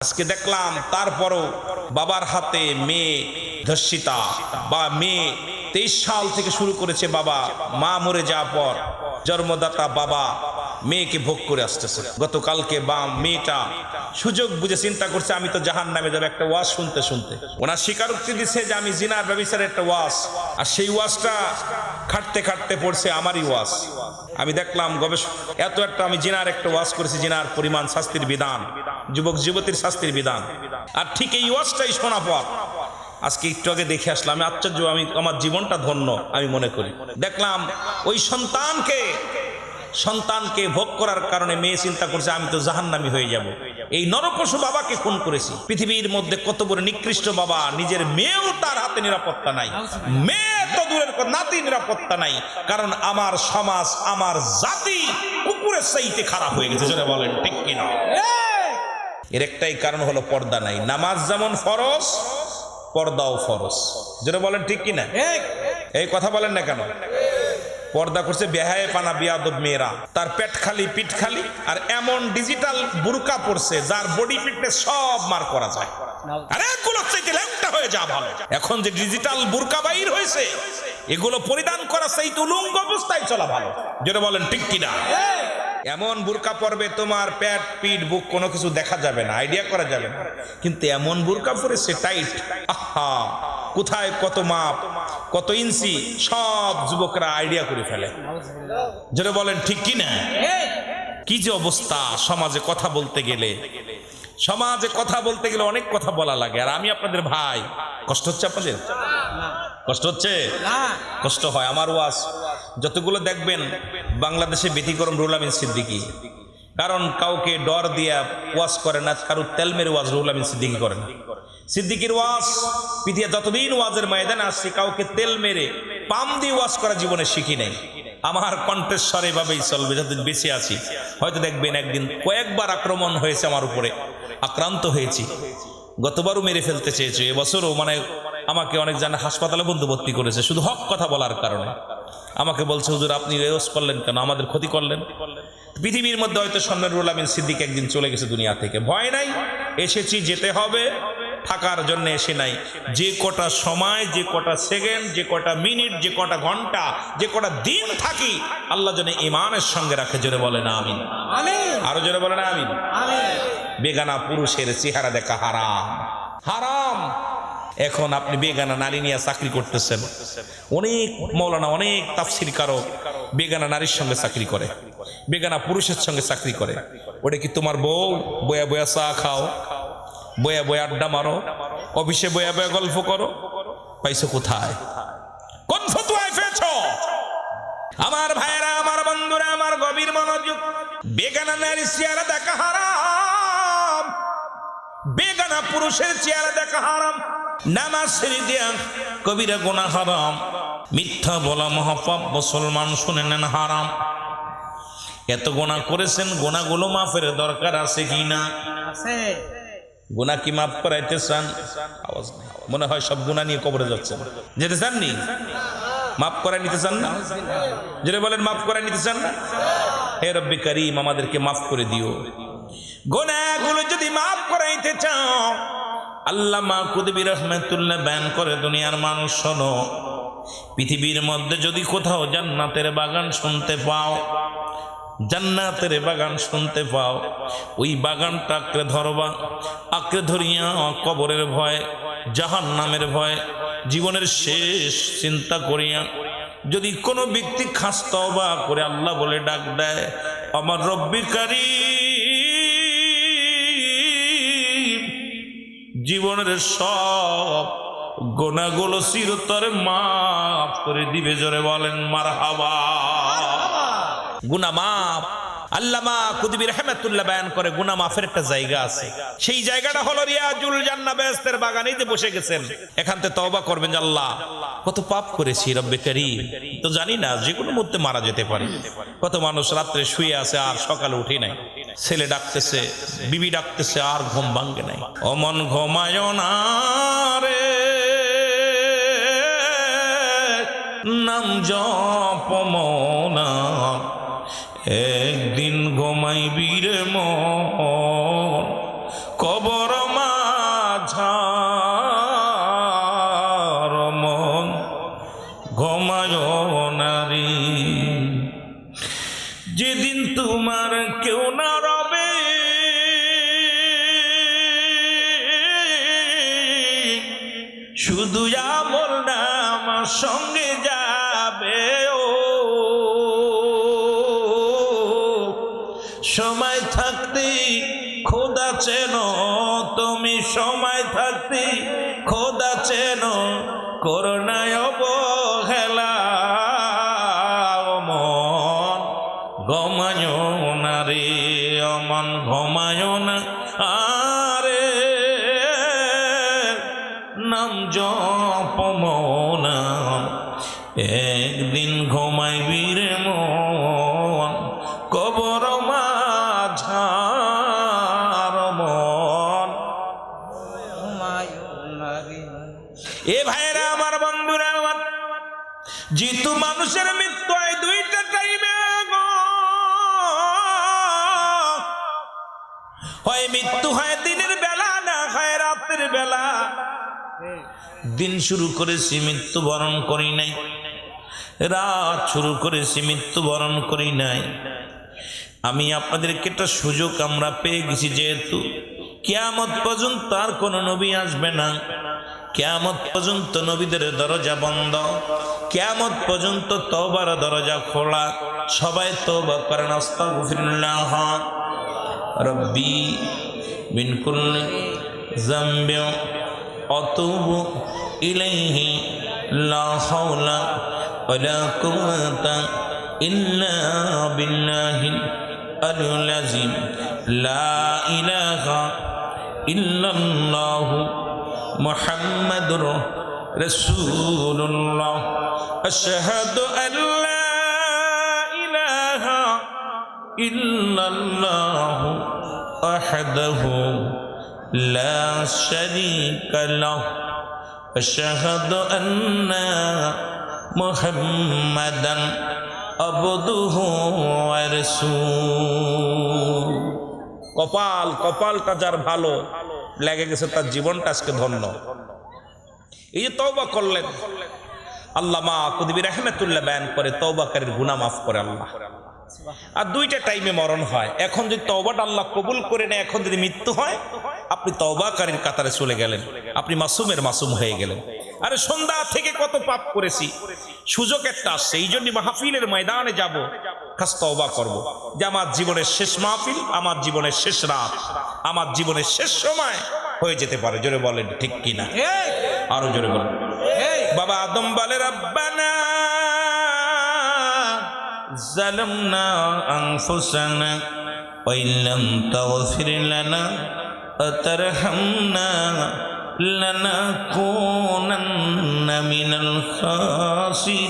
আজকে দেখলাম তারপরও বাবার হাতে মেয়ে ধর্ষিতা বা মেয়ে 23 সাল থেকে শুরু করেছে, বাবা মা মরে যাওয়ার পর জন্মদাতা বাবা মেয়েকে ভোগ করে আসতেছে। গতকালকে বা মেয়েটা সুযোগ বুঝে চিন্তা করছে আমি তো জাহান্নামে যাব, একটা ওয়াজ শুনতে শুনতে ওনার স্বীকারোক্তি দিচ্ছে যে আমি জিনার ব্যভিচারের একটা ওয়াজ, আর সেই ওয়াজটা খাটতে খাটতে পড়ছে আমারই ওয়াজ। আমি দেখলাম গবেষণা এত একটা আমি জিনার একটা ওয়াজ করেছি, জিনার পরিমাণ, শাস্তির বিধান, যুবক যুবতীর শাস্তির বিধান, আর ঠিক এই ওয়াজটাই শোনা পর আজকে একটু আগে দেখে আসলাম, আমি আশ্চর্য, আমি আমার জীবনটা ধন্য আমি মনে করি। দেখলাম ওই সন্তানকে ভোগ করার কারণে মেয়ে চিন্তা করছে আমি তো জাহান্নামী হয়ে যাব। এই নরপশু বাবাকে খুন করেছি। পৃথিবীর মধ্যে কত বড় নিকৃষ্ট বাবা, নিজের মেয়েও তার হাতে নিরাপত্তা নাই, মেয়ে তো দূরের কথা, নাতি নিরাপত্তা নাই। কারণ আমার সমাজ, আমার জাতি কুকুরের চাইতে খারাপ হয়ে গেছে। যেটা বলেন ঠিক কিনা? এর একটাই কারণ হলো পর্দা নাই। নামাজ যেমন ফরজ, পর্দাও ফরজ। যেটা বলেন ঠিক কিনা? এই কথা বলেন না কেন? পর্দা করছে বেহায়ে পানা বিয়াদব মেয়েরা, তার পেট খালি পিঠ খালি, আর এমন ডিজিটাল বুরকা পড়ছে যার বডি ফিটনেস সব মার করা যায়। আরে এগুলো চাইতে ল্যাংটা হয়ে যা ভালো। এখন যে ডিজিটাল বুরকা বাইর হয়েছে, এগুলো পরিধান করা চাইতে উলঙ্গ অবস্থায় চলা ভালো। যেটা বলেন ঠিক কিনা? এমন বুরকা পরবে তোমার পেট পিঠ বুক কোনো কিছু দেখা যাবে না, আইডিয়া করা যাবে না। কিন্তু এমন বুরকা পরেছে টাইট, আহা, কোথায় কত মাপ, কত ইঞ্চি, সব যুবকরা আইডিয়া করে ফেলে। যেটা বলেন ঠিক কি না? কি যে অবস্থা সমাজে! কথা বলতে গেলে অনেক কথা বলা লাগে। আর আমি আপনাদের ভাই, কষ্ট হচ্ছে আপনাদের? কষ্ট হচ্ছে? কষ্ট হয়। আমার ওয়াজ যতগুলো দেখবেন বাংলাদেশে ব্যতিক্রম রুহুল আমিন সিদ্দিকী, কারণ কাউকে ডর দিয়া ওয়াজ করে না, কারো তেল মেরে ওয়াজ রুহুল আমিন সিদ্দিকী করে না। সিদ্দিকীর ওয়াজ পৃথিবীতে যতদিন ওয়াজের ময়দানে আসছে, কাউকে তেল মেরে পাম দিয়ে ওয়াজ করা জীবনে শিখি নাই। আমার কণ্ঠস্বর এভাবেই চলবে যতদিন বেঁচে আছি। হয়তো দেখবেন একদিন কয়েকবার আক্রমণ হয়েছে আমার উপরে, আক্রান্ত হয়েছি। গতবারও মেরে ফেলতে চেয়েছে, এবছরও আমাকে অনেক জানা হাসপাতালে বন্ধু ভর্তি করেছে শুধু হক কথা বলার কারণে। আমাকে বলছে হুজুর আপনি ওয়াজ করলেন কেন, আমাদের ক্ষতি করলেন। পৃথিবীর মধ্যে হয়তো সম্রাট রুহুল আমিন সিদ্দিকী একদিন চলে গেছে দুনিয়া থেকে, ভয় নাই, এসেছি, যেতে হবে, থাকার জন্য এসে নাই। যে কটা সময়, যে কটা সেকেন্ড, যে কটা মিনিট, যে কটা ঘন্টা, যে কটা দিন থাকি, আল্লাহ যেন ঈমানের সঙ্গে রাখে। জোরে বলেন আমিন। আরো জোরে বলেন আমিন। বেগানা পুরুষের চেহারা দেখা হারাম, হারাম। এখন আপনি বেগানা নারী নিয়ে চাকরি করতেছেন, অনেক মৌলানা, অনেক তাফসীর কারক বেগানা নারীর সঙ্গে চাকরি করে, বেগানা পুরুষের সঙ্গে চাকরি করে। ওটা কি তোমার বউ? বয়া বয়া চা খাও, বয়া বয়া আড্ডা মারো, অফিসে বয়া বয়া গল্প করো, পাইছো কোথায়? কোন ফতোয়ায় পেয়েছো? আমার ভাইয়েরা, আমার বন্ধুরা, আমার গভীর মনোযোগ। বেগানা নারীর চেহারা দেখা হারাম, বেগানা পুরুষের চেহারা দেখা হারাম। নামাজ ছেড়ে দেয়া কবিরা গুনাহ হারাম, মিথ্যা বলা মহাপাপ, মুসলমান শুনে নেন হারাম। এত গুনাহ করেছেন, গুনাহগুলো মাফের দরকার আছে কি না? গুনাহ কি মাফ করাইতে চান? আওয়াজ নেই, মনে হয় সব গুনাহ নিয়ে কবরে যাচ্ছেন। যেতে চাননি? মাফ করাই নিতে চান না? যেটা বলেন মাফ করাই নিতে চান না? হে রব্বি করিম, আমাদেরকে মাফ করে দিও। গুনাহগুলো যদি মাফ করাইতে চাও, আল্লামা কুতুবী রাহমাতুল্লাহ বয়ান করে, দুনিয়ার মানুষ শোনো, পৃথিবীর মধ্যে যদি কোথাও জান্নাতের বাগান শুনতে পাও, জান্নাতের বাগান শুনতে পাও, ওই বাগানটা আঁকড়ে ধরবা। আঁকড়ে ধরিয়া কবরের ভয়, জাহান্নামের ভয়, জীবনের শেষ চিন্তা করিয়া যদি কোনো ব্যক্তি খাস তওবা করে আল্লাহ বলে ডাক দেয়, আমার রব্বি কারীম জীবনের সব গুনাহগুলো চিরতরে মাফ করে দিবে। জোরে বলেন মারহাবা। গুনাহ মাফ। আল্লামা কুতুবী রাহমাতুল্লাহ বয়ান করে, গুনাহ মাফের একটা জায়গা আছে, সেই জায়গাটা হলো রিয়াজুল জান্নাহ, বেহেশতের বাগানে যে বসে গেছেন, এখান থেকে তওবা করবেন যে আল্লাহ কত পাপ করেছি রব্বে কারীম, তো জানি না যে কোনো মুহূর্তে মারা যেতে পারি। কত মানুষ রাত্রে শুয়ে আছে আর সকালে উঠে নাই, ছেলে ডাকতেছে, বিবি ডাকতেছে, আর ঘুম ভাঙে নাই। অমন ঘুমায় না রে, নাম জপ মনা, একদিন ঘুমাইবি রে মন, কবর শুধু আমল না আমার সঙ্গে যাবে ও সময় থাকতে খোদা চেনো তুমি সময় থাকতে খোদা চেনো করোনায় অবহেলা অমন ঘুমায় না রে অমন ঘুমায় না আরে নাম জপমনা একদিন ঘুমাইবি রে মন কবর মাঝার মন এ ভাইরা আমার বন্ধুরা আমার যেহেতু মানুষের মৃত্যু হয় দুইটা টাইমে হয় মৃত্যু হয় দিনের বেলা না হয় রাতের বেলা দিন শুরু করেছি মৃত্যুবরণ করি নাই রাত শুরু করেছি মৃত্যুবরণ করি নাই আমি আপনাদেরকে একটা সুযোগ আমরা পেয়ে গেছি যেহেতু কিয়ামত পর্যন্ত আর কোন নবী আসবে না কিয়ামত পর্যন্ত নবীদের দরজা বন্ধ কিয়ামত পর্যন্ত তওবার দরজা খোলা সবাই তওবা করেন আস্তাগফিরুল্লাহ রব্বি মিন কুল্লি যামবি আতুবু ইলাইহি লা হাওলা ওয়ালা কুওয়াতা ইল্লা বিল্লাহিল আলিয়্যিল আযীম লা ইলাহা ইল্লাল্লাহু মুহাম্মাদুর রাসূলুল্লাহ আশহাদু আল্লা ইলাহা ইল্লাল্লাহু ওয়াহদাহু لا شريك له أشهد أن محمدا عبده ورسوله কপালটা যার ভালো লেগে গেছে তার জীবনটা আজকে ধন্য এই যে তওবা করলেন আল্লামা কুতুবী রাহমাতুল্লাহ বয়ান করে তওবাকারীর গুনাহ মাফ করে আল্লাহ আর দুইটা টাইমে মরণ হয় এখন যদি তওবাটা আল্লাহ কবুল করে নেয় এখন যদি মৃত্যু হয় আপনি তওবাকারীর কাতারে চলে গেলেন আপনি মাসুমের মাসুম হয়ে গেলেন আরে সন্ধ্যা থেকে কত পাপ করেছি সুযোগ একটা আসছে এই জন্য মাহফিলের ময়দানে যাব খাস তওবা করব যে আমার জীবনের শেষ মাহফিল আমার জীবনের শেষ রাত আমার জীবনের শেষ সময় হয়ে যেতে পারে জোরে বলেন ঠিক কিনা আরো জোরে বলেন বাবা আদম বলে রব্বানা ظلمنا أنفسنا وإن لم تغفر لنا وترحمنا لنكونن من الخاسرين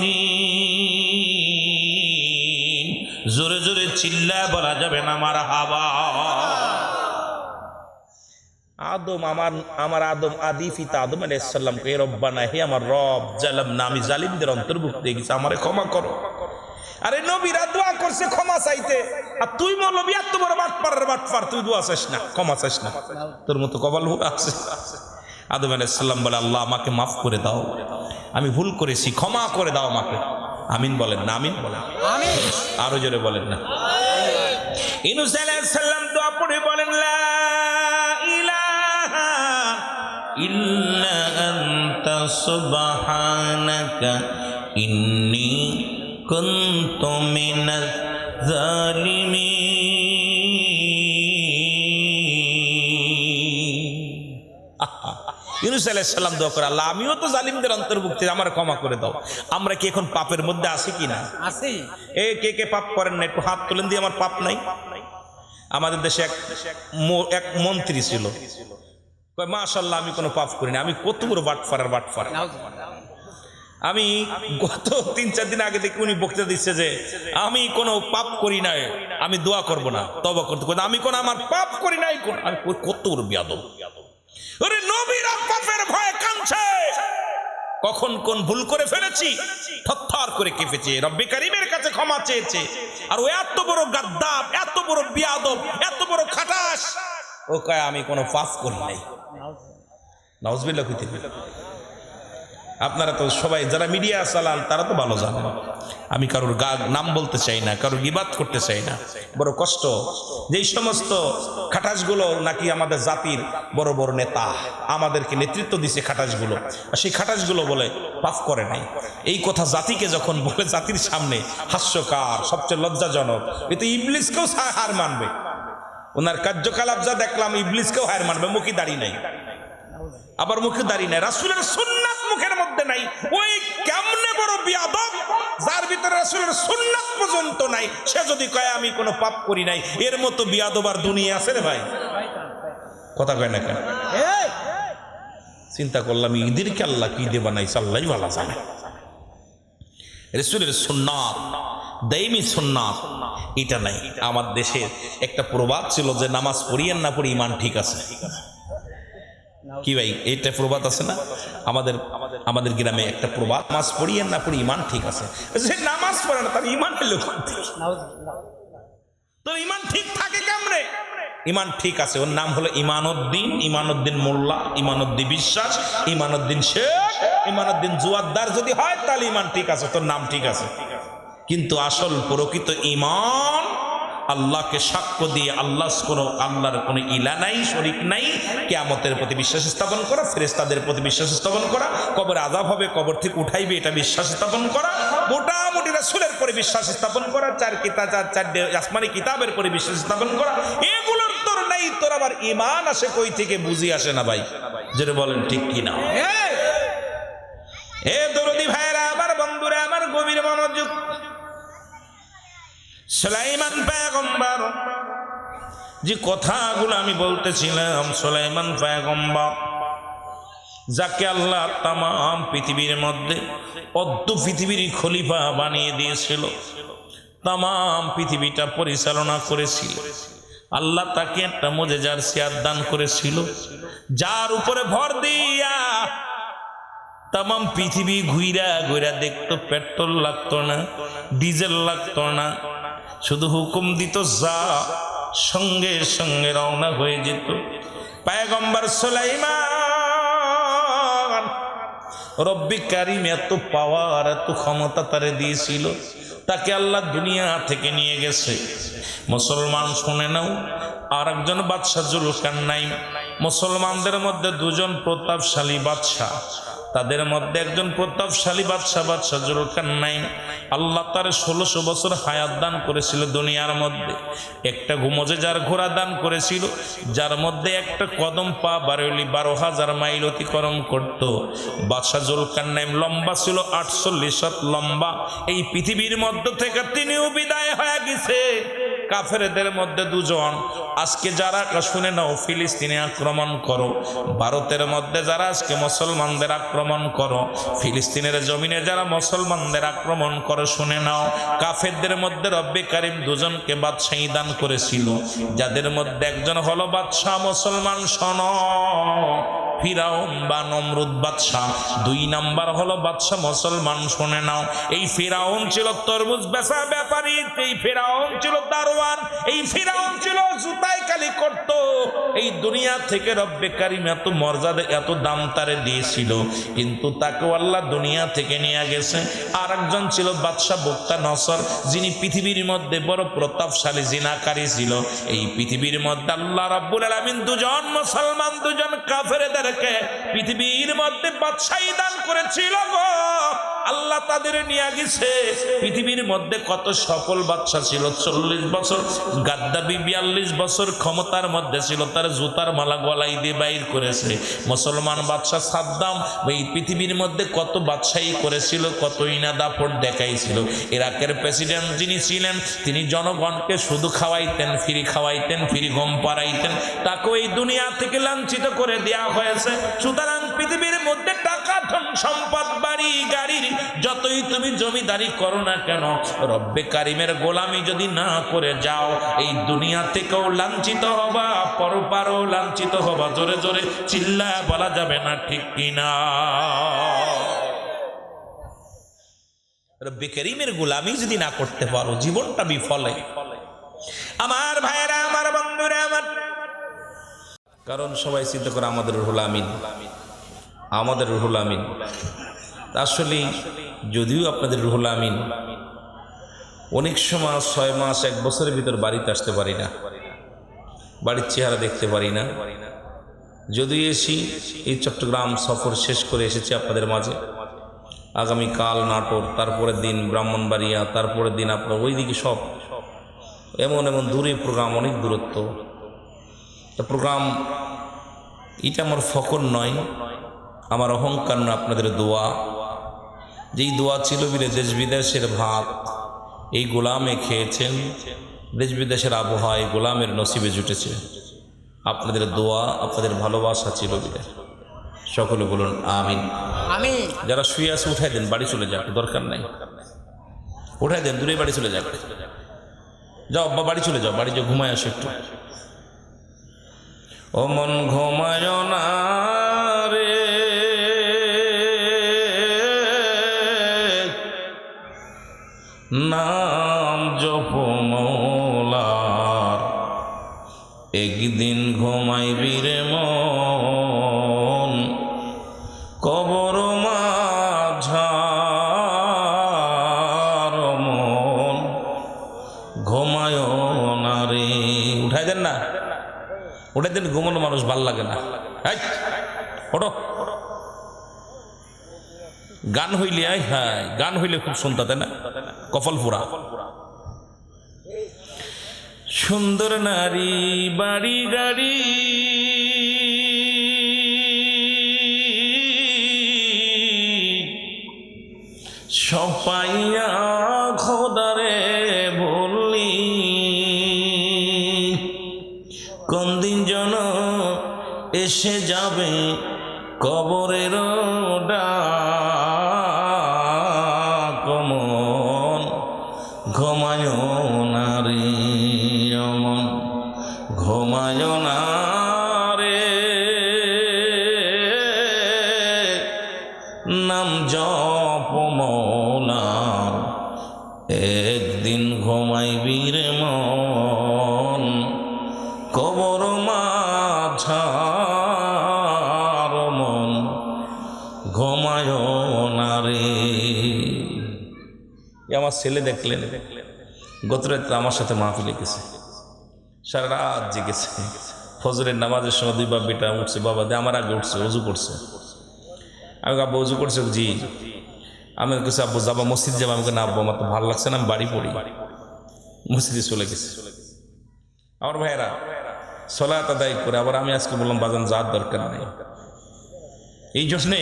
জোরে জোরে চিল্লা বলা যাবে না মারহাবা আদম আমার আদম আদি পিতা আদম আলাইহিস সালাম কে রব্বানা হে আমার রব জালামনা আমি জালিমদের অন্তর্ভুক্ত হয়ে গেছি আমারে ক্ষমা করো আরে নবীরা দোয়া করছে ক্ষমা চাইতে আর তুই মৌলবি এত বড় বাটপার তুই দোয়া চাস না ক্ষমা চাস না তোর মতো কপাল আছে আদম আলাইহিস সালাম বলে আল্লাহ আমাকে মাফ করে দাও আমি ভুল করেছি ক্ষমা করে দাও আমাকে আমিন বলেন না আমিন বলেন আমিন আরো জোরে বলেন না ইউনূস আলাইহিস সালাম দোয়া পড়ে বলেন লা ইলাহা ইল্লা আনতা সুবহানাকা ইন্নী কুনতু মিনাজ জালিমিন ইউনূস আলাইহিস সালাম দোয়া করে আল্লাহ আমিও তো জালিমদের অন্তর্ভুক্ত আমার ক্ষমা করে দাও আমরা কি এখন পাপের মধ্যে আছি কিনা আছি এই কে পাপ করেন না একটু হাত তুলেন দিয়ে আমার পাপ নাই আমাদের দেশে এক মন্ত্রী ছিল কয় মাশাআল্লাহ আমি কোনো পাপ করিনি আমি কত বড় বাটফার আমি গত 3-4 দিন আগে থেকে উনি বক্তৃতা দিচ্ছে যে আমি কোনো পাপ করি নাই আমি দোয়া করব না তওবা করতে আমি কোন আমার পাপ করি নাই কোন আমি কত বড় বিয়াদব আরে নবীরা পাপের ভয়ে কাঁদছে কখন কোন ভুল করে ফেলেছি থরথর করে কেঁপেছে রব্বে কারীমের কাছে ক্ষমা চেয়েছে আর ও এত বড় গাদ্দার এত বড় বিয়াদব এত বড় খাটাস ও কয় আমি কোনো পাপ করি নাই নাউজুবিল্লাহ কইতে আপনারা তো সবাই যারা মিডিয়া চালান তারা তো ভালো জানেন, আমি কারোর নাম বলতে চাই না, কারোর গিবাত করতে চাই না। বড় কষ্ট যেই সমস্ত খাটাসগুলো নাকি আমাদের জাতির বড় বড় নেতা, আমাদেরকে নেতৃত্ব দিছে খাটাসগুলো, আর সেই খাটাসগুলো বলে পাপ করে নাই। এই কথা জাতিকে যখন বলে জাতির সামনে হাস্যকর, সবচেয়ে লজ্জাজনক। এতে ইবলিসকেও হার মানবে, ওনার কার্যকলাপ যা দেখলাম ইবলিসকেও হার মানবে। মুখে দাঁড়িয়ে নাই, আবার মুখে দাঁড়িয়ে নাই, রাসূলের সুন্নাত মুখের মধ্যে নাই। ওই কেমনে বড় বিয়াদব যার ভিতরে রাসূলের সুন্নাত পর্যন্ত নাই, সে যদি কয় আমি কোনো পাপ করি নাই, এর মতো বিয়াদব আর দুনিয়া আছে রে ভাই? কথা কয় না কেন? চিন্তা করলাম ঈদেরকে আল্লাহ কি দিয়ে বানাইছে আল্লাহই ভালো জানে। রাসূলের সুন্নাত, দাইমি সুন্নাত এটা নাই। আমার দেশের একটা প্রবাদ ছিল যে নামাজ পড়িয়েন না পড়ি ইমান ঠিক আছে। কি ভাই, এইটা প্রবাদ আছে না আমাদের গ্রামে একটা প্রবাদ, নামাজ পড়িয়েন না পড়ি ইমান ঠিক আছে। যে নামাজ পড়ে না তার ইমান হলো, তো ইমান ঠিক থাকে কেমনে? ইমান ঠিক আছে, ওর নাম হলো ইমানউদ্দিন, ইমানউদ্দিন মোল্লা, ইমানউদ্দিন বিশ্বাস, ইমানউদ্দিন শেখ, ইমানউদ্দিন জুয়াদ্দার যদি হয় তাহলে ইমান ঠিক আছে, তোর নাম ঠিক আছে। কিন্তু আসল প্রকৃত ইমান আল্লাহকে সাক্ষ্য দিয়ে আল্লাহর কোনো ইলা নাই, শরীক নাই, কিয়ামতের প্রতি বিশ্বাস স্থাপন করা, ফেরেশতাদের প্রতি বিশ্বাস স্থাপন করা, কবর আযাব হবে, কবর থেকে উঠাইবে এটা বিশ্বাস স্থাপন করা, মোটামুটি রাসূলের পরে বিশ্বাস স্থাপন করা, চারটে আসমানি কিতাবের পরে বিশ্বাস স্থাপন করা, এগুলোর তোর নাই। তোর আবার ইমান আসে কই থেকে? বুঝি আসে না ভাই, যেটা বলেন ঠিক কিনা? এ দরদি ভাইরা আমার, বন্ধুরা আমার, গভীর মনোযোগ। সুলাইমান পয়গম্বর যে কথাগুলো আমি বলতেছিলাম, সুলাইমান পয়গম্বর যাকে আল্লাহ তামাম পৃথিবীর মধ্যে পৃথিবীর খলিফা বানিয়ে দিয়েছিল, তামাম পৃথিবীটা পরিচালনা করেছিল। আল্লাহ তাকে একটা মুজিজার সিয়ার দান করেছিল, যার উপরে ভর দিয়া তামাম পৃথিবী ঘুইরা ঘুইরা দেখতো। পেট্রোল লাগতো না, ডিজেল লাগতো না, শুধু হুকুম দিত যা, সঙ্গে সঙ্গে রওনা হয়ে যেত। পয়গম্বর সুলাইমান রব্বি কারীম এত পাওয়ার, এত ক্ষমতা তারে দিয়েছিল, তাকে আল্লাহ দুনিয়া থেকে নিয়ে গেছে। মুসলমান শুনে নাও, আর একজন বাদশা জুলকারনাইন। মুসলমানদের মধ্যে দুজন প্রতাপশালী বাদশা, তাদের মধ্যে একজন প্রতাপশালী বাদশা জুলকারনাইন। আল্লাহ তার 1600 বছর হায়াত দান করেছিল দুনিয়ার মধ্যে। একটা মুজিজার ঘোড়া দান করেছিল, যার মধ্যে একটা কদম পা 12,000 মাইল অতিক্রম করত। বাদশা জুলকারনাইন লম্বা ছিল 48 হাত লম্বা। এই পৃথিবীর মধ্য থেকে তিনিও বিদায় হয়ে গেছে। কাফেরদের মধ্যে দুজন, আজকে যারা শুনে নাও ফিলিস্তিনে আক্রমণ করো, ভারতের মধ্যে যারা আজকে মুসলমানদের আক্রমণ করো, ফিলিস্তিনের জমিনে যারা মুসলমানদের আক্রমণ করো, শুনে নাও কাফেরদের মধ্যে রব্বে কারীম দুজনকে বাদশাহী দান করেছিল, যাদের মধ্যে একজন হলো বাদশাহ মুসলমান শোনো, ফিরাউন বা নমরুদ বাদশাহ। 2 নাম্বার হলো বাদশাহ মুসলমান, শুনে নাও। এই ফিরাউন ছিল তরমুজ বেচা ব্যাপারী, এই ফিরাউন ছিল দারোয়ান, এই ফিরাউন ছিল জুতায় কালি করত। এই দুনিয়া থেকে রব্বে কারীম এত মর্যাদা, এত দাম তারে দিয়েছিল, কিন্তু তাকে আল্লাহ দুনিয়া থেকে নিয়ে গেছে। আর একজন ছিল বাদশাহ বুকতা নসর, যিনি পৃথিবীর মধ্যে বড় প্রতাপশালী জিনাকারী ছিল। এই পৃথিবীর মধ্যে আল্লাহ রাব্বুল আলামিন দুজন মুসলমান, দুজন কাফেরদের পৃথিবীর মধ্যে বাদশাহী দান করেছিল গো। আল্লাহ তাদের নিয়ে গেছে। পৃথিবীর মধ্যে কত সফল বাদশা ছিল, 40 বছর গাদ্দাফি 42 বছর ক্ষমতার মধ্যে ছিল, তার জুতার মালা গলায় দিয়ে বাইর করেছে। মুসলমান বাদশা সাদ্দাম এই পৃথিবীর মধ্যে কত বাদশাহী করেছিল, কত ইনা দাপট দেখাইছিল। ইরাকের প্রেসিডেন্ট যিনি ছিলেন, তিনি জনগণকে শুধু খাওয়াইতেন, ফ্রি খাওয়াইতেন, ফ্রি ঘুম পাড়াইতেন, তাকেও এই দুনিয়া থেকে লাঞ্ছিত করে দেওয়া হয়েছে। সুতরাং পৃথিবীর মধ্যে টাকা, ধন সম্পদ, বাড়ি গাড়ির যতই তুমি জমিদারি করো না কেন, রব্বে কারীমের গোলামি যদি না করে যাও, এই দুনিয়া থেকেও লাঞ্ছিত হবা, পরপারও লাঞ্ছিত হবা। জোরে জোরে চিল্লা বলা যাবে না, ঠিক কিনা? রব্বে কারীমের গোলামি যদি না করতে পারো, জীবনটা বিফলে। আমার ভাইরা, আমার বন্ধুরা আমার, কারণ সবাই চিন্তা করে আমাদের রুহুল আমিন, আমাদের রুহুল আমিন আসলে যদিও আপনাদের রুহুল আমিন অনেক সময় 6 মাস 1 বছরের ভিতর বাড়িতে আসতে পারি না, বাড়ির চেহারা দেখতে পারি না। যদি এসি এই চট্টগ্রাম সফর শেষ করে এসেছি আপনাদের মাঝে, আগামীকাল নাটোর, তারপরের দিন ব্রাহ্মণবাড়িয়া, তারপরের দিন আপনার ওইদিকে সব এমন এমন দূরে প্রোগ্রাম, অনেক দূরত্ব প্রোগ্রাম। এটা আমার ফকর নয়, আমার অহংকার নয়, আপনাদের দোয়া। যেই দোয়া ছিল বিলে দেশ বিদেশের ভাত এই গোলামে খেয়েছেন, দেশ বিদেশের আবহাওয়ায় গোলামের নসিবে জুটেছে। আপনাদের দোয়া, আপনাদের ভালোবাসা ছিল বিলে। সকলে বলুন আমিন। আমিন। যারা শুয়ে আছে উঠাই দেন, বাড়ি চলে যাক, দরকার নাই। উঠাই দেন, দূরে বাড়ি চলে যাক। যাও আব্বা, বাড়ি চলে যাও, বাড়ি যাও, ঘুমায় আসো একটু। ও মন ঘুমায় না রে, নাম জপ মৌলার, একদিন ঘুমাইবি রে মন কবর মাঝার, মন ঘুমায় না রে। উঠাই দেন না, উঠাই দেন, ঘুমানো মানুষ ভাল লাগে না। ওঠো, গান হইলে হ্যাঁ, গান হইলে খুব শুনতা, তাই না? কপাল পুরা। সুন্দর নারী বাড়ি গাড়ি, সপাইয়া খোদারে বললি, কোন দিন যেন এসে যাবে কবরের ডাক, মন ঘুমায় না রে, মন ঘুমায় না রে, নাম জপ মৌলার, একদিন ঘুমাইবি রে মন কবর মাঝার, মন ঘুমায় না রে। আমার ছেলে দেখলেন গত রাত্রে আমার সাথে মাহফিলে গেছে, সারা রাত জেগেছে। ফজরের নামাজের সময় 2 বার বেটা উঠছে, বাবা দে, আমার আগে উঠছে, অজু করছে। আমি আব্বু অজু করছে? জি। আমি কিছু আব্বু যাবা মসজিদ যাবো? আমাকে না আব্বু, আমার তো ভালো লাগছে না, আমি বাড়ি পড়ি। মসজিদে চলে গেছে। আমার ভাইয়েরা সলাত আদায় করে আবার আমি আজকে বললাম বাজান যাওয়ার দরকার নেই। এই জন্যে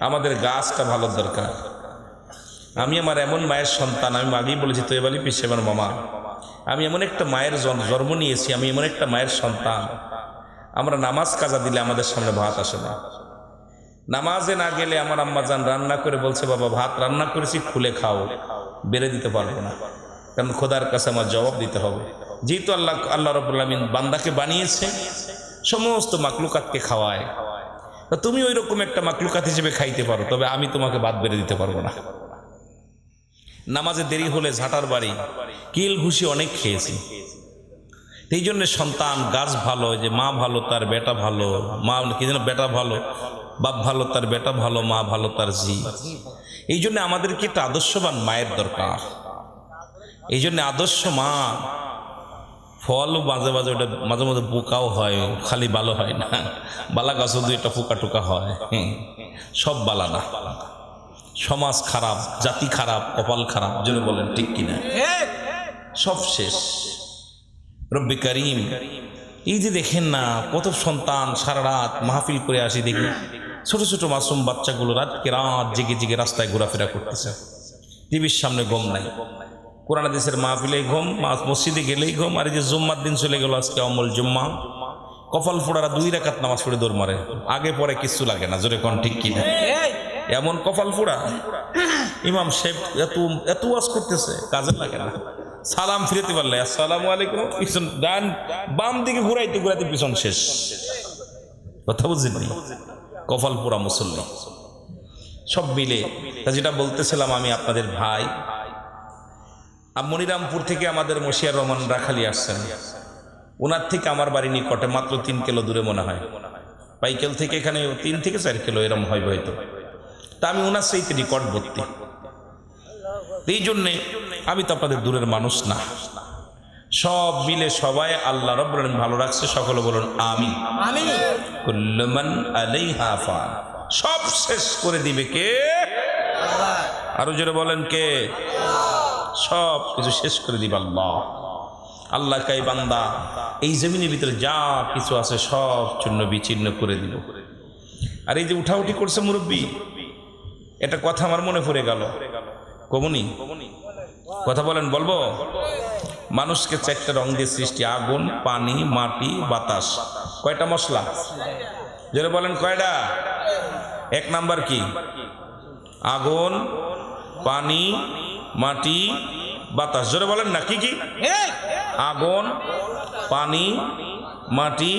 আমাদের গাছটা ভালো দরকার। আমি আমার এমন মায়ের সন্তান, আমি আগেই বলেছি তো এবারই পিছিয়ে আমার মামা, আমি এমন একটা মায়ের জন্ম নিয়েছি, আমি এমন একটা মায়ের সন্তান, আমরা নামাজ কাজা দিলে আমাদের সামনে ভাত আসে না। নামাজে না গেলে আমার আম্মা জান রান্না করে বলছে, বাবা ভাত রান্না করেছি, খুলে খাও, বেড়ে দিতে পারবো না, কারণ খোদার কাছে আমার জবাব দিতে হবে। যেহেতু আল্লাহ রাব্বুল আলামিন বান্দাকে বানিয়েছে, সমস্ত মাকলুকাতকে খাওয়ায়, তুমি ওই রকম একটা মাকলুকাত হিসেবে খাইতে পারো, তবে আমি তোমাকে ভাত বেড়ে দিতে পারবো না। নামাজে দেরি হলে ঝাঁটার বাড়ি, কিল ঘুষি অনেক খেয়েছি। এই জন্য সন্তান গাছ ভালো, যে মা ভালো তার বেটা ভালো, মা কি যেন বেটা ভালো, বাপ ভালো তার বেটা ভালো, মা ভালো তার জি। এই জন্য আমাদেরকে একটা আদর্শবান মায়ের দরকার। এই জন্য আদর্শ মা, ফল মাঝে মাঝে ওটা মাঝে মাঝে পোকাও হয়, খালি ভালো হয় না, বালা গাছও 2টা পোকা টোকা হয়, সব বালা না। সমাজ খারাপ, জাতি খারাপ, কপাল খারাপ, যেন বলেন ঠিক কিনা? সব শেষ। রব্বি করিম, এই যে দেখেন না কত সন্তান সারা রাত মাহফিল করে আসি, দেখি ছোট ছোট মাসুম বাচ্চাগুলো রাতকে রাত জেগে জেগে রাস্তায় ঘোরাফেরা করতেছে, টিভির সামনে ঘুম নাই, কোরআন হাদিসের মাহফিলে ঘুম, মসজিদে গেলেই ঘুম। আর এই যে জুম্মার দিন চলে গেল, আজকে অমল জুম্মা, কপাল ফোড়ারা 2 রাকাত নামাজ পড়ে দৌড় মারে, আগে পরে কিছু লাগে না, জোরে কোন ঠিক কিনা? এমন কপাল ফোড়া, ইমাম সাহেব এত ওয়াজ করতেছে, কাজে লাগে না। সালাম ফিরাতে পারলে আসসালামু আলাইকুম, পিছন ডান বাম দিকে ঘুরাইতে ঘুরাইতে পিছন শেষ। কথা বুঝিনি? কপাল পোড়া মুসল্লি সব মিলে। তা যেটা বলতেছিলাম, আমি আপনাদের ভাই মনিরামপুর থেকে আমাদের মশিয়ার রহমান রাখালি আসছেন, ওনার থেকে আমার বাড়ি নিকটে, মাত্র 3 কিলো দূরে মনে হয়, পাইকেল থেকে এখানে 3 থেকে 4 কিলো এরম হয় হয়তো। তা আমি ওনার সেইতে নিকটবর্তী। এই জন্যে আমি তো আপনাদের দূরের মানুষ না। সব মিলে সবাই আল্লাহ রাব্বুল আলামিন ভালো রাখছে, সকলে বলুন আমিন। আমিন। কুল্লু মান আলাইহা ফান, সব শেষ করে দিবে কে? আরো জোরে বলেন কে? সব কিছু শেষ করে দিবে আল্লাহ। আল্লাহ কাই বান্দা এই জমিনের ভিতরে যা কিছু আছে সব চূর্ণ বিচ্ছিন্ন করে দিল। আর এই যে উঠাউঠি করছে মুরব্বী, এটা কথা আমার মনে পড়ে গেল। কমনি কথা বলেন, বলবো? মানুষকে চারটা রং দিয়ে সৃষ্টি, আগুন, পানি, মাটি, বাতাস। কয়টা মশলা? জোরে বলেন কয়টা? এক নাম্বার কি? আগুন, পানি, মাটি, বাতাস। জোরে বলেন না, কি কি? আগুন, পানি, মাটি,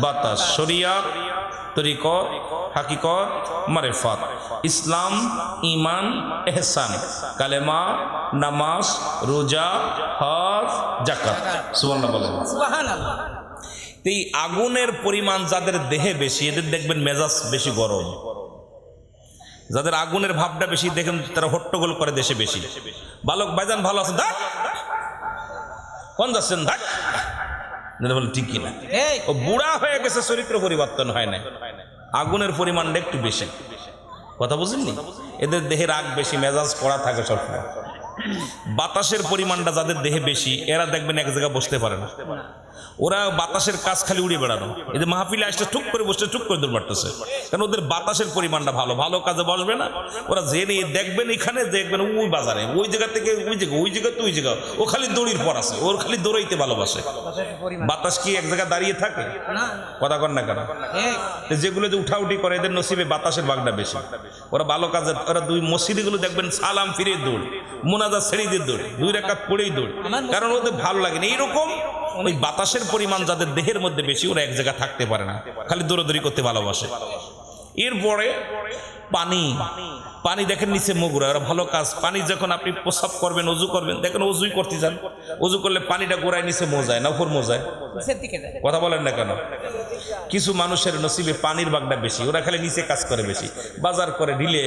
বাতাস। শরিয়াত, তরিকত, হাকিকত, মারিফাত। ইসলাম, ঈমান, ইহসান, কালেমা, নামাজ, রোজা, হজ, যাকাত। সুবহানাল্লাহ বলেন। সুবহানাল্লাহ। এই আগুনের পরিমাণ যাদের দেহে বেশি, এদের দেখবেন মেজাজ বেশি গরম। যাদের আগুনের ভাবটা বেশি, দেখেন তারা হট্টগোল করে দেশে বেশি। বালক ভাইজান ভালো আছেন? ধাক কোন যাচ্ছেন? ধাক বলেন ঠিক কিনা? ও বুড়া হয়ে গেছে, চরিত্র পরিবর্তন হয় না। আগুনের পরিমাণটা একটু বেশি। কথা বুঝলেন? এদের দেহে রাগ বেশি, মেজাজ কড়া থাকে সবসময়। বাতাসের পরিমাণটা যাদের দেহে বেশি, এরা দেখবেন এক জায়গায় বসতে পারে না। ওরা বাতাসের কাজ খালি উড়ে বেড়ানো। এই যে মাহফিলে আসতে টুক করে বসতে, টুক করে দৌড় মারতেছে, কারণ ওদের বাতাসের পরিমাণটা ভালো। ভালো কাজে বসবে না ওরা। যে নিয়ে দেখবেন এখানে, দেখবেন ওই বাজারে, ওই জায়গা থেকে ওই জায়গা, ওই জায়গা তো ওই জায়গা, ও খালি দড়ির পর আছে, ওর খালি দৌড়াইতে ভালোবাসে। বাতাস কি এক জায়গায় দাঁড়িয়ে থাকে? কথা কর না কেন? যেগুলো যে উঠাউঠি করে, এদের নসিবে বাতাসের ভাগটা বেশি। ওরা ভালো কাজে, ওরা দুই মসজিদগুলো দেখবেন সালাম ফিরে দৌড়, মোনাজাত ছেড়ে দিয়ে দৌড়, 2 রাকাত পড়েই দৌড়, কারণ ওদের ভালো লাগে না। এইরকম ওই বাতাসের পরিমাণ যাদের দেহের মধ্যে বেশি, ওরা এক জায়গায় থাকতে পারে না, খালি দৌড়াদৌড়ি করতে ভালোবাসে। এরপরে পানি, পানি দেখেন নিচে মোগরা, ওরা ভালো কাজ। পানি যখন আপনি প্রস্রাব করবেন, অজু করবেন, দেখেন অজুই করতে যান, অজু করলে পানিটা গোড়ায় নিচে মোজায় না উপর মোজায়? কথা বলেন না কেন? কিছু মানুষের নসিবে পানির ভাগটা বেশি, ওরা খালি নিচে কাজ করে বেশি। বাজার করে ঢিলে,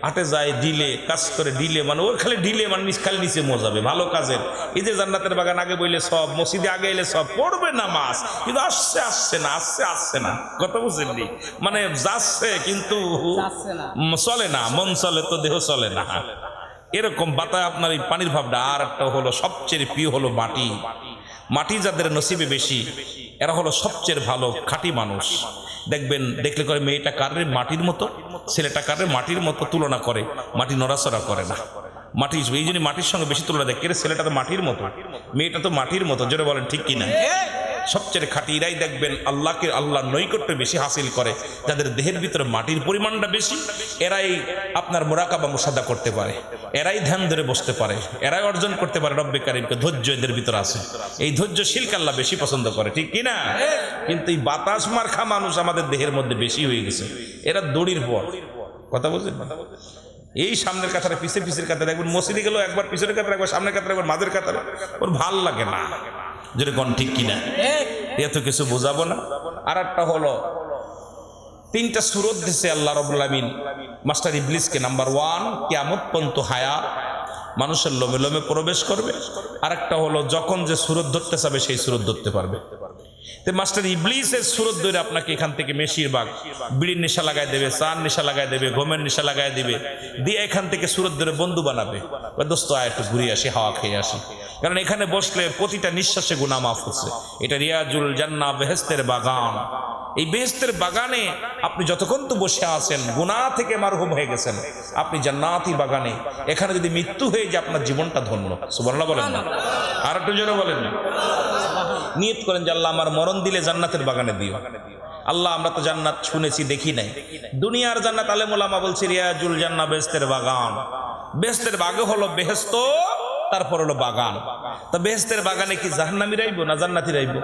হাটে যায় ঢিলে, কাজ করে ঢিলে, মানে ওর খালি ঢিলে, মানে খালি নিচে মোজাবে ভালো কাজের। এই যে জান্নাতের বাগান আগে বইলে সব, মসজিদে আগে এলে সব, পড়বে নামাজ, কিন্তু আসছে না, আসছে না। কথা বুঝলেন? মানে যাচ্ছে কিন্তু চলে না, মন চলে তো দেহ চলে না। এরকম বাতায় আপনার এই পানির ভাবটা। আর একটা হলো সবচেয়ে প্রিয় হলো মাটি। মাটি যাদের নসিবে বেশি, এরা হলো সবচেয়ে ভালো খাঁটি মানুষ। দেখবেন দেখলে করে মেয়েটা কারে মাটির মতো, ছেলেটা কারে মাটির মতো তুলনা করে, মাটি নড়াচড়া করে না। মাটি এই জন্য মাটির সঙ্গে বেশি তুলনা দেখে, ছেলেটা তো মাটির মতো, মেয়েটা তো মাটির মতো। জোরে বলেন ঠিক কিনা? সবচেয়ে খাঁটি এরাই দেখবেন আল্লাহকে, আল্লাহর নৈকট্য বেশি হাসিল করে। যাদের দেহের ভিতরে মাটির পরিমাণটা বেশি, এরাই আপনার মুরাকাবা মুশাহাদা করতে পারে, এরাই ধ্যান ধরে বসতে পারে, এরাই অর্জন করতে পারে রব্বে কারীমকে। ধৈর্য এদের ভিতরে আছে, এই ধৈর্যশীলকে আল্লাহ বেশি পছন্দ করে, ঠিক কিনা? কিন্তু এই বাতাস মার্খা মানুষ আমাদের দেহের মধ্যে বেশি হয়ে গেছে। এরা দড়ির পর। কথা বলছেন? এই সামনের কাতারে, পিছের কাতারে, দেখবেন মসজিদে গেলেও একবার পিছনের কাতারে, একবার সামনের কাতারে, একবার মাঝের কাতারে, ওর ভাল লাগে না। যদি কোন ঠিক কিনা? এত কিছু বোঝাবো না। আর একটা হলো 3টা সূরত দিছে আল্লাহ রাব্বুল আলামিন মাস্টার ইবলিসকে। নাম্বার 1 কিয়ামত পর্যন্ত হায়া, মানুষের লোমে লোমে প্রবেশ করবে। আর একটা হলো যখন যে সূরত ধরতে চাবে সেই সূরত ধরতে পারবে। তো মাস্টার ইবলিসের সূরত ধরে আপনাকে এখান থেকে বেশিরভাগ বিড়ির নেশা লাগাই দেবে, চার নেশা লাগাই দেবে, গমের নেশা লাগাই দেবে, দিয়ে এখান থেকে সূরত ধরে বন্ধু বানাবে। দোস্ত আয় একটু ঘুরে আসি, হাওয়া খেয়ে আসি, কারণ এখানে বসলে প্রতিটা নিঃশ্বাসে গুনাহ মাফ হচ্ছে। এটা রিয়াজুল জান্নাহ, বেহেশতের বাগান। এই বেহেশতের বাগানে আপনি যতক্ষণ তো বসে আছেন, গুনাহ থেকে মারহুম হয়ে গেছেন, আপনি জান্নাতি বাগানে। এখানে যদি মৃত্যু হয়ে যায়, আপনার জীবনটা ধন্য। সুবহানাল্লাহ বলেন না? আর একটু জোরে বলেন না? নিয়ত করেন যে আল্লাহ আমার মরণ দিলে জান্নাতের বাগানে দিও। আল্লাহ আমরা তো জান্নাত শুনেছি, দেখি নাই। দুনিয়ার জান্নাত আলেম ওলামা বলছে রিয়াজুল জান্নাহ, বেহেশতের বাগান। বেহেশতের বাগে হলো বেহেশত, তারপর হলো বাগান। তা বেহেশতের বাগানে কি জাহান্নামীরা আইবো না জান্নাতীরা আইবো?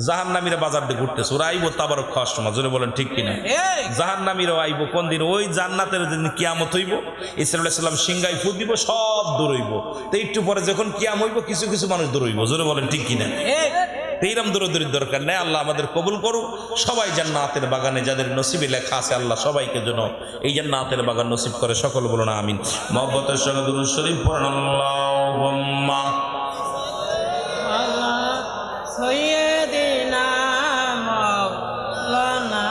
জাহান্নামীরা বাজার দিয়ে ঘুরতেছে, ওরা আইবো তাবারক খাওয়ার সময়। জোরে বলেন ঠিক কিনা? জাহান্নামীরাও আইবো কোন দিন? ওই জান্নাতের দিন কিয়ামত হইব, ঈসা আলাইহিস সালাম সিংহায় ফুঁক দিব, সব দৌড়ইব। তো একটু পরে যখন কিয়াম হইব, কিছু কিছু মানুষ দৌড়ইব। জোরে বলেন ঠিক কিনা? এইরকম দূরদূরের দরকার নেই। আল্লাহ আমাদের কবুল করুক। সবাই জান্নাতের বাগানে যাদের নসিবে লেখা আছে আল্লাহ সবাইকে যেন এই জান্নাতের বাগান নসিব করে। সকল বলুন আমিন। মহব্বতের সঙ্গে দুরূদ শরীফ পড়ুন। আল্লাহুম্মা সাইয়্যিদিনা মাওলানা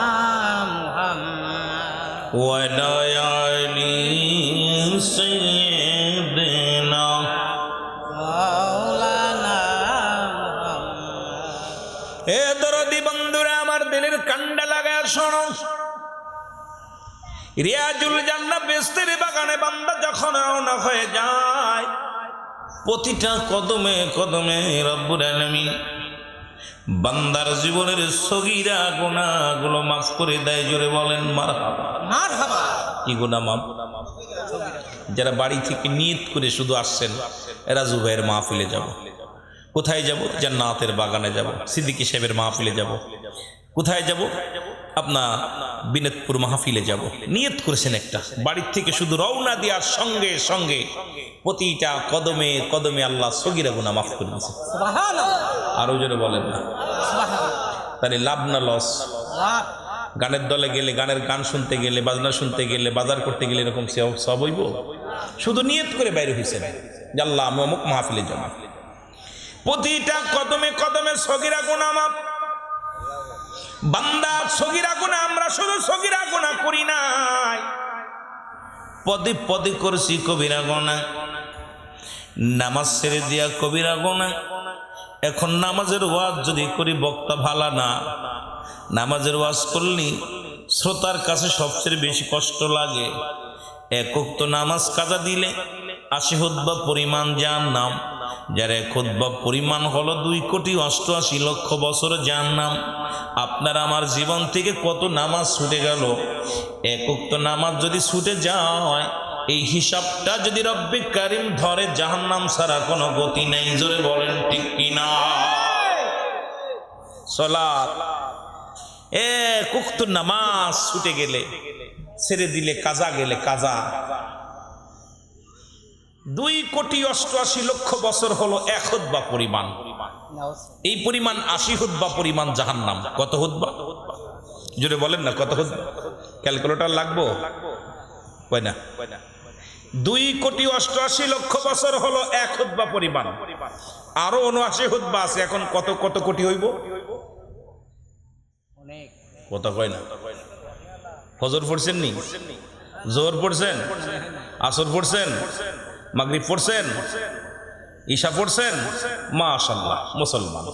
মুহাম্মদ ওয়া আলা আলি সাইয়্যিদিনা মাওলানা মুহাম্মদ। এ দরদি বন্ধুরা, আমার দিলের কান্ডা লাগায় শোনো। রিয়াজুল জান্নাত বেহেশতের বাগানে বান্দা যখন রওনা হয়ে যায়, প্রতিটা কদমে কদমে রব্বুল আলামিন বান্দার জীবনের সগীরা গুনাহগুলো মাফ করে দেয়। জোরে বলেন মারহাবা। মারহাবা। কি গুনাহ মাফ? যারা বাড়ি থেকে নিয়ত করে শুধু আসছেন, এরা জুবাইর মাহফিলে যাব। কোথায় যাব? জান্নাতের বাগানে যাব। সিদ্দিকী সাহেবের মাহফিলে যাব। কোথায় যাব? আপনার বিনোদপুর মাহফিলে যাব। নিয়ত করেছেন একটা, বাড়ির থেকে শুধু রওনা দেওয়ার সঙ্গে সঙ্গে প্রতিটা কদমে কদমে আল্লাহ সগীরা গুনাহ মাফ করে দিয়েছে। সুবহানাল্লাহ। আরো জোরে বলেন না। সুবহানাল্লাহ। তাহলে লাভ না লস? লাভ। গানের দলে গেলে, গানের গান শুনতে গেলে, বাজনা শুনতে গেলে, বাজার করতে গেলে এরকম সব হইব? শুধু নিয়ত করে বাইরে হয়েছেন যে আল্লাহ আমি অমুক মাহফিলে যাব। প্রতিটা কদমে কদমে সগীরা গুনাহ মাফ। বান্দা সগীরা গুনাহ, আমরা শুধু সগীরা গুনাহ করি নাই, পদে পদে করছি কবিরা গুনাহ। নামাজ ছেড়ে দিয়া কবিরা গুনাহ। এখন নামাজের ওয়াজ যদি করি বক্তা ভালা না, নামাজের ওয়াজ করলি শ্রোতার কাছে সবচেয়ে বেশি কষ্ট লাগে। এক ওয়াক্ত নামাজ কাজা দিলে 80 খুতবা পরিমাণ জাহান্নাম, যার এক খুতবা পরিমাণ হলো 2,88,00,000 বছর জাহান্নাম। আপনার আমার জীবন থেকে কত নামাজ ছুটে গেল। এক ওয়াক্ত নামাজ যদি ছুটে যায়, এই হিসাবটা যদি রব্বে কারিম ধরে, জাহান্নাম ছাড়া কোনো গতি নেই। জোরে বলেন ঠিক কিনা? সালাত এক ওয়াক্ত নামাজ ছুটে গেলে, ছেড়ে দিলে, কাজা গেলে কাজা, 2,88,00,000 বছর হলো এক খুতবা পরিমাণ। এই পরিমাণ 80 খুতবা পরিমাণ জাহান্নাম। কত খুতবা? জোরে বলেন না, কত খুতবা? ক্যালকুলেটর লাগবো? কয় না? 2,88,00,000 বছর হলো এক খুতবা পরিমাণ। আরো 79 খুতবা আছে। এখন কত কত কোটি হইব? অনেক। কত কয় না? ফজর পড়ছেন নি? জোহর পড়ছেন? আসর পড়ছেন? মাগরিব পড়ছেন? ঈশা পড়ছেন? মাশাআল্লাহ মুসলমান।